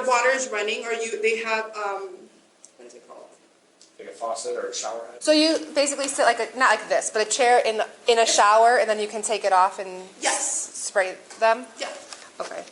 the water is running, or they have what is it called? Like a faucet or a shower head? So you basically sit like not like this, but a chair in a shower, and then you can take it off and spray them? Yeah. Okay.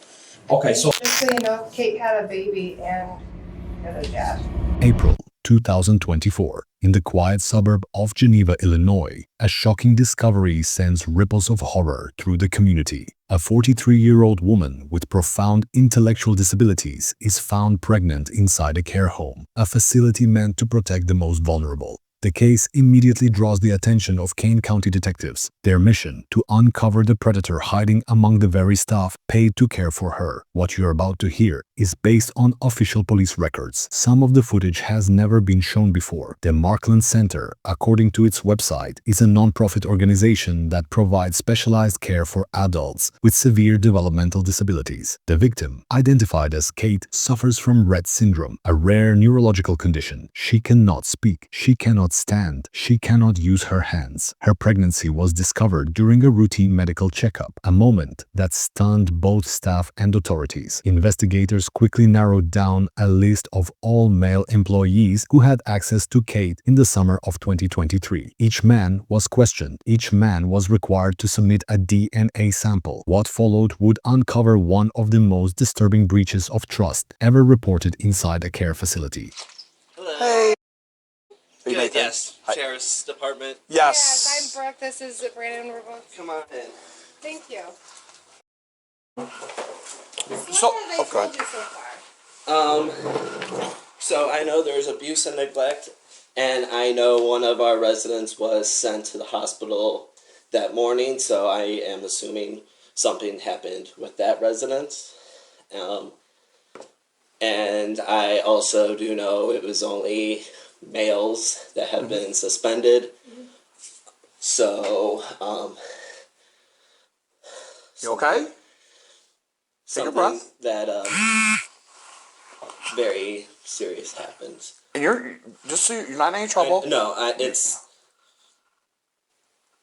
Okay, so Just so you know, Kate had a baby and a dad. April 2024. In the quiet suburb of Geneva, Illinois, a shocking discovery sends ripples of horror through the community. A 43-year-old woman with profound intellectual disabilities is found pregnant inside a care home, a facility meant to protect the most vulnerable. The case immediately draws the attention of Kane County detectives. Their mission: to uncover the predator hiding among the very staff paid to care for her. What you're about to hear is based on official police records. Some of the footage has never been shown before. The Markland Center, according to its website, is a non-profit organization that provides specialized care for adults with severe developmental disabilities. The victim, identified as Kate, suffers from Rett syndrome, a rare neurological condition. She cannot speak. She cannot stand. She cannot use her hands. Her pregnancy was discovered during a routine medical checkup, a moment that stunned both staff and authorities. Investigators quickly narrowed down a list of all male employees who had access to Kate in the summer of 2023. Each man was questioned. Each man was required to submit a DNA sample. What followed would uncover one of the most disturbing breaches of trust ever reported inside a care facility. Hello. Hey. Good, yes. Hi. Sheriff's Department. Yes. Yes, I'm Brooke. This is Brandon. Come on in. Thank you. So, What have I told you so far? So I know there's abuse and neglect, and I know one of our residents was sent to the hospital that morning, so I am assuming something happened with that resident. And I also do know it was only males that have been suspended. So, You okay? Take a something breath. that very serious happens. And you're just so you're not in any trouble.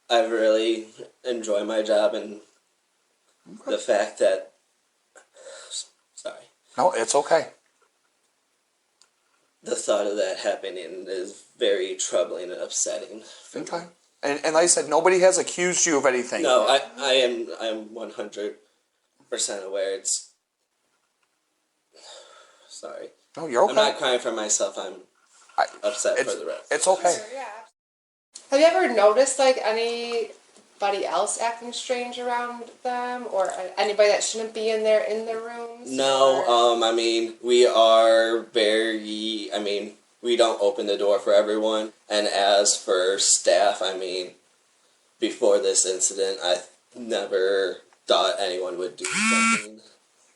I really enjoy my job, and the fact that, sorry, No, it's okay. the thought of that happening is very troubling and upsetting. Okay. And like I said, nobody has accused you of anything. No, I'm 100% aware. It's, sorry. No, you're okay. I'm not crying for myself. I'm upset for the rest. It's okay. Yeah. Have you ever noticed like anybody else acting strange around them, or anybody that shouldn't be in the rooms? No, I mean, we are very, I mean, we don't open the door for everyone. And as for staff, I mean, before this incident, I never thought anyone would do something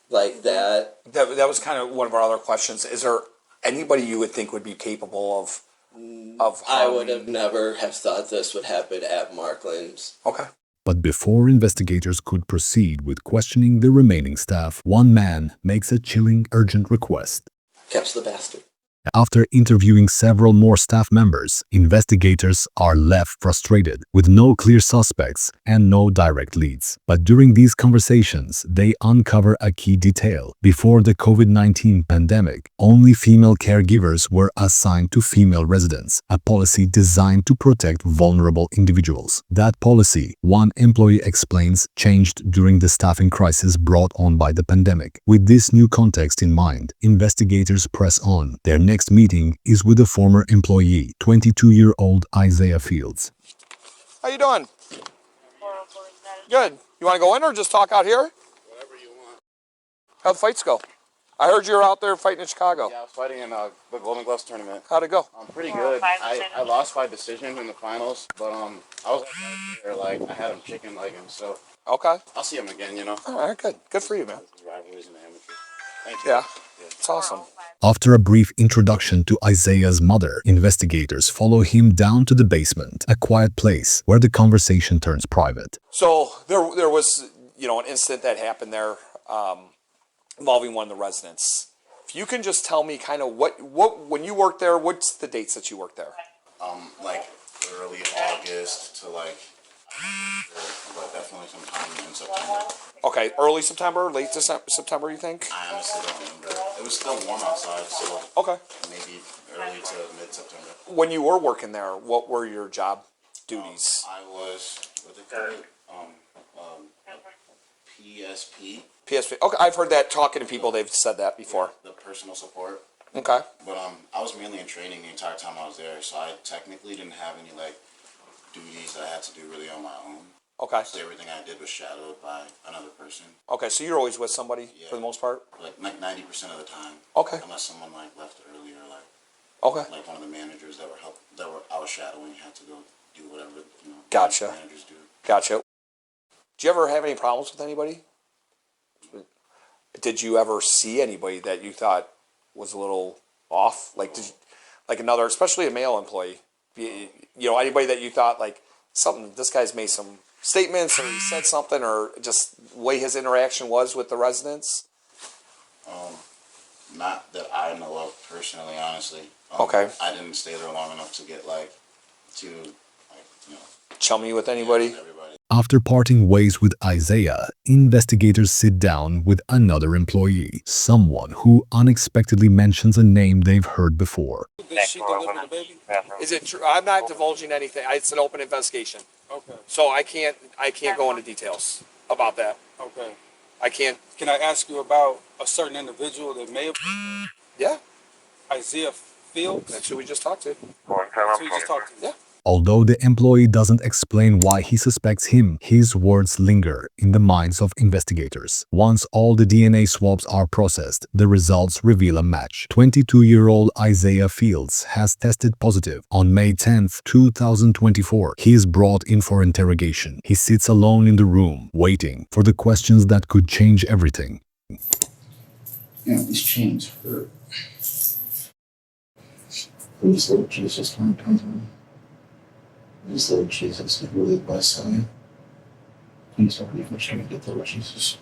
like that. That was kind of one of our other questions. Is there anybody you would think would be capable of I harming? would have never have thought this would happen at Markland's. Okay. But before investigators could proceed with questioning the remaining staff, one man makes a chilling, urgent request. Catch the bastard. After interviewing several more staff members, investigators are left frustrated with no clear suspects and no direct leads. But during these conversations, they uncover a key detail. Before the COVID-19 pandemic, only female caregivers were assigned to female residents, a policy designed to protect vulnerable individuals. That policy, one employee explains, changed during the staffing crisis brought on by the pandemic. With this new context in mind, investigators press on. Their next meeting is with a former employee, 22-year-old Isaiah Fields. How you doing? Good. You want to go in or just talk out here? Whatever you want. How'd the fights go? I heard you were out there fighting in Chicago. Yeah, I was fighting in the Golden Gloves tournament. How'd it go? Pretty good. I lost by decision in the finals, but I was there, like I had him chicken legging, so Okay. I'll see him again, you know. All right, good. Good for you, man. Rivalries and amateurs. Thank you. Yeah. It's awesome. After a brief introduction to Isaiah's mother, investigators follow him down to the basement, a quiet place where the conversation turns private. So there was, an incident that happened there involving one of the residents. If you can just tell me kind of what when you worked there, what's the dates that you worked there? Like early August to like but definitely sometime in September. Okay, early September, late September, you think? I honestly don't remember. It was still warm outside, so Okay. maybe early to mid-September. When you were working there, what were your job duties? I was, what they call it, PSP, PSP. Okay, I've heard that talking to people. They've said that before. the personal support. Okay. But I was mainly in training the entire time I was there, so I technically didn't have any like duties that I had to do really on my own. Okay. So everything I did was shadowed by another person, Okay, so you're always with somebody for the most part? like 90% of the time. Okay. Unless someone like left early or Okay. like one of the managers that were I was shadowing had to go do whatever Gotcha. managers do. Gotcha. Did you ever have any problems with anybody? Did you ever see anybody that you thought was a little off? Like, like another, especially a male employee, you know, anybody that you thought like this guy's made some statements or he said something or just the way his interaction was with the residents? Not that I know of personally, honestly. Okay. I didn't stay there long enough to get Chummy with anybody? everybody. After parting ways with Isaiah, investigators sit down with another employee, someone who unexpectedly mentions a name they've heard before. Did she deliver the baby? Is it true? I'm not divulging anything. It's an open investigation. Okay, So I can't go into details about that. okay. I can't. Can I ask you about a certain individual that may have Yeah, Isaiah Fields? that's who we just talked to. That's who you just talked to. Yeah. Although the employee doesn't explain why he suspects him, his words linger in the minds of investigators. Once all the DNA swabs are processed, the results reveal a match. 22-year-old Isaiah Fields has tested positive. On May 10th, 2024, he is brought in for interrogation. He sits alone in the room, waiting for the questions that could change everything. These chains hurt. Please, Lord Jesus, come to me. Please, Lord Jesus, I really bless you. Please don't leave me stranded, Lord Jesus.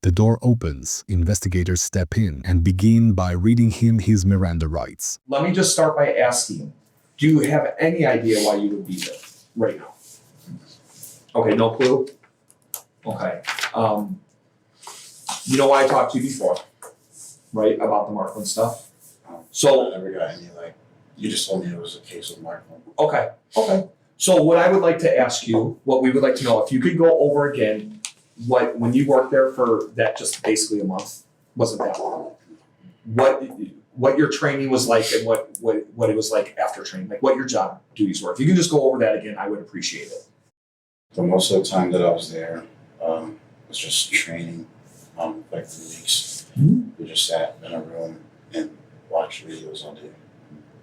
The door opens, investigators step in and begin by reading him his Miranda rights. Let me just start by asking, do you have any idea why you would be there right now? Okay, no clue? Okay. You know why I talked to you before, right, about the Markland stuff? So, I never got any, you just told me it was a case of Markland. okay. So what I would like to ask you, what we would like to know, if you could go over again, when you worked there for that just basically a month, wasn't that long, what your training was like and what it was like after training, like what your job duties were. If you can just go over that again, I would appreciate it. So most of the time that I was there, was just training, like 3 weeks. We just sat in a room and watched videos all day.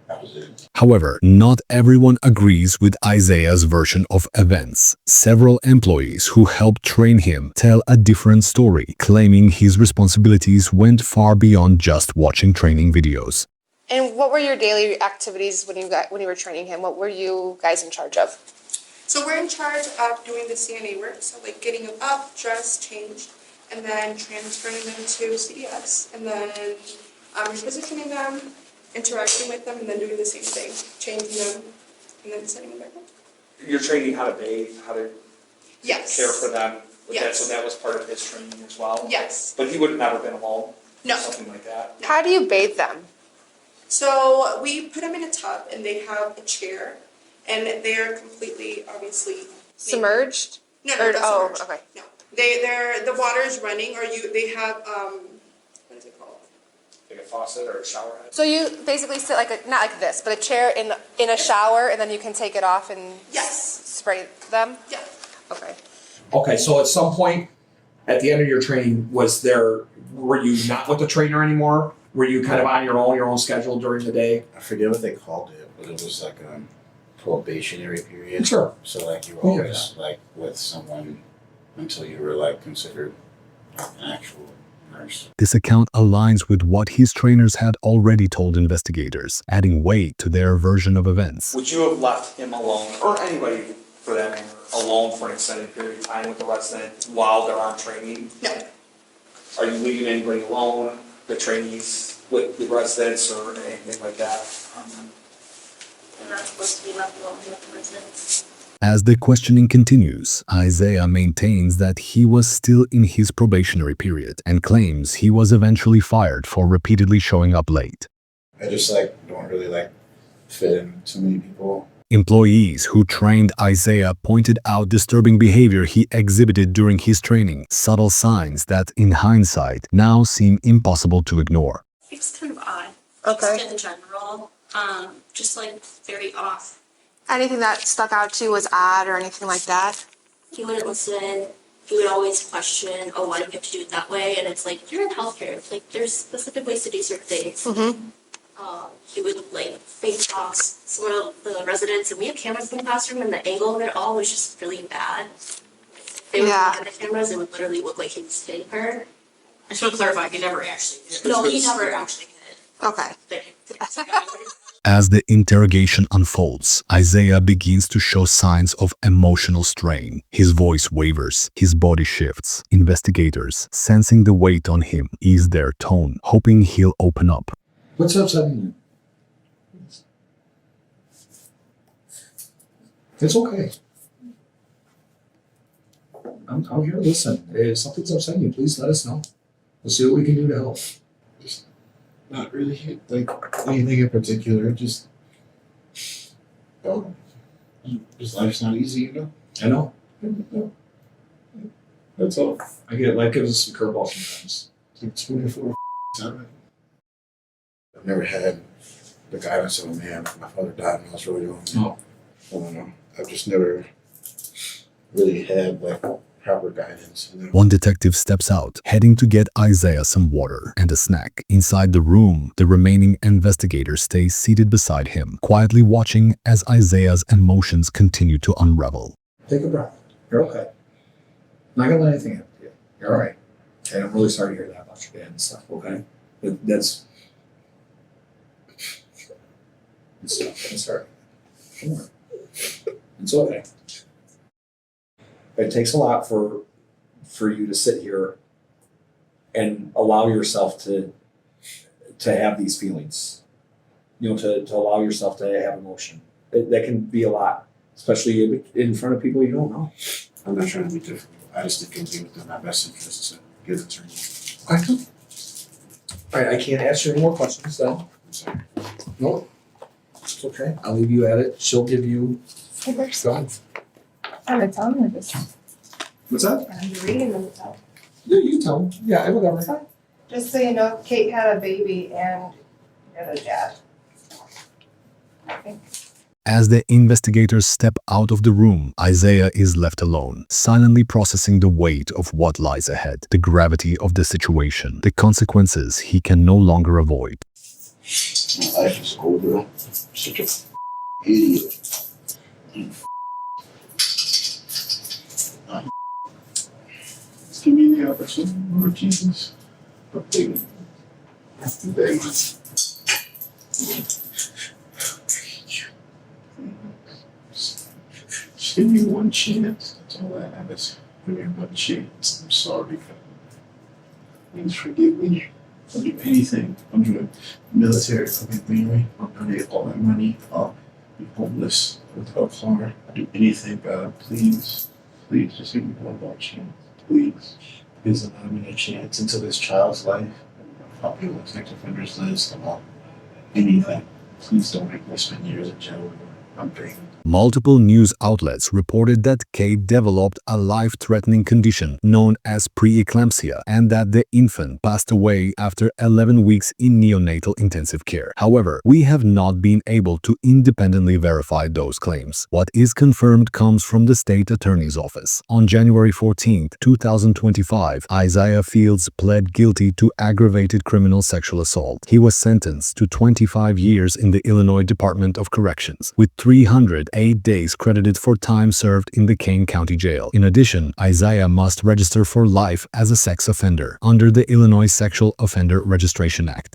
That was it. However, not everyone agrees with Isaiah's version of events. Several employees who helped train him tell a different story, claiming his responsibilities went far beyond just watching training videos. And what were your daily activities when you were training him? What were you guys in charge of? So we're in charge of doing the CNA work, so like getting them up, dressed, changed, and then transferring them to CDS, and then repositioning them, interacting with them, and then doing the same thing, changing them, and then sending them back home. You're training how to bathe, how to Yes. care for them. With that, Yes. so that was part of his training as well. Yes. But he would have never been alone. No. Something like that. How do you bathe them? So we put them in a tub, and they have a chair, and they're completely, obviously, Submerged? No, Or- not oh, submerged. okay. No, the water is running, or they have what is it called? Like a faucet or a shower head. So you basically sit not like this, but a chair in a shower, and then you can take it off and Yes. spray them? Yeah. Okay. Okay, so at some point at the end of your training, were you not with the trainer anymore? Were you kind of on your own schedule during the day? I forget what they called it, but it was like a probationary period. Sure. So you were We hear always with someone until you were considered an actual nurse. This account aligns with what his trainers had already told investigators, adding weight to their version of events. Would you have left him alone, or anybody for that matter, alone for an extended period of time with the resident while they're on training? No. Are you leaving anybody alone, the trainees, with the residents or anything like that? They're not supposed to be left alone with the residents. As the questioning continues, Isaiah maintains that he was still in his probationary period and claims he was eventually fired for repeatedly showing up late. I just don't really fit in too many people. Employees who trained Isaiah pointed out disturbing behavior he exhibited during his training, subtle signs that, in hindsight, now seem impossible to ignore. It's kind of odd. Okay. Just in general, just very off. Anything that stuck out to you was odd or anything like that? He wouldn't listen. He would always question, oh, why do you have to do it that way? And it's like, you're in healthcare. There's specific ways to do certain things. Mm-hmm. He would face toss some of the residents, and we have cameras in the classroom, and the angle of it all was just really bad. They would look at the cameras, it would literally look like he was hitting her. I just want to clarify, he never actually did. No, he never actually hit. Okay. As the interrogation unfolds, Isaiah begins to show signs of emotional strain. His voice wavers, his body shifts. Investigators, sensing the weight on him, ease their tone, hoping he'll open up. What's upsetting you? It's okay. I'm here to listen. If something's upsetting you, please let us know. We'll see what we can do to help. Not really anything in particular. Just life's not easy, I know. That's all. I get life gives us some curveballs sometimes. It's 24/7. I've never had the guidance of a man. My father died when I was really young. Oh. I don't know. I've just never really had proper guidance. One detective steps out, heading to get Isaiah some water and a snack. Inside the room, the remaining investigator stays seated beside him, quietly watching as Isaiah's emotions continue to unravel. Take a breath. You're okay. Not gonna let anything happen to you. You're all right. And I'm really sorry to hear that about your dad and stuff, okay? That's it's all right. Don't worry. It's okay. It takes a lot for you to sit here and allow yourself to have these feelings. To allow yourself to have emotion. That can be a lot, especially in front of people you don't know. I'm not trying to be difficult. I just think it'd be within my best interest to give it to you. I do. All right, I can't ask you any more questions then. I'm sorry. No, it's okay. I'll leave you at it. She'll give you. Hey, there's Go ahead. I'm gonna tell him this. What's that? I'm reading them without. Yeah, you tell them. Yeah, whatever. Just so you know, Kate had a baby and you're the dad. As the investigators step out of the room, Isaiah is left alone, silently processing the weight of what lies ahead, the gravity of the situation, the consequences he can no longer avoid. My life is over. Such a idiot. Give me the opportunity, Lord Jesus. I'm begging you. Just give me one chance. That's all I have is give me one chance. I'm sorry, God. Please forgive me. I'll do anything. I'll do a military fucking thing. I'll donate all my money. I'll be homeless without a car. I'll do anything, God. Please. Please, just give me one more chance. Please. Please allow me a chance into this child's life. I'll be on the sex offenders list. I'm on anything. Please don't make me spend years in jail. I'm begging. Multiple news outlets reported that Kate developed a life-threatening condition known as preeclampsia and that the infant passed away after 11 weeks in neonatal intensive care. However, we have not been able to independently verify those claims. What is confirmed comes from the state attorney's office. On January 14, 2025, Isaiah Fields pled guilty to aggravated criminal sexual assault. He was sentenced to 25 years in the Illinois Department of Corrections, with 308 days credited for time served in the Kane County Jail. In addition, Isaiah must register for life as a sex offender under the Illinois Sexual Offender Registration Act.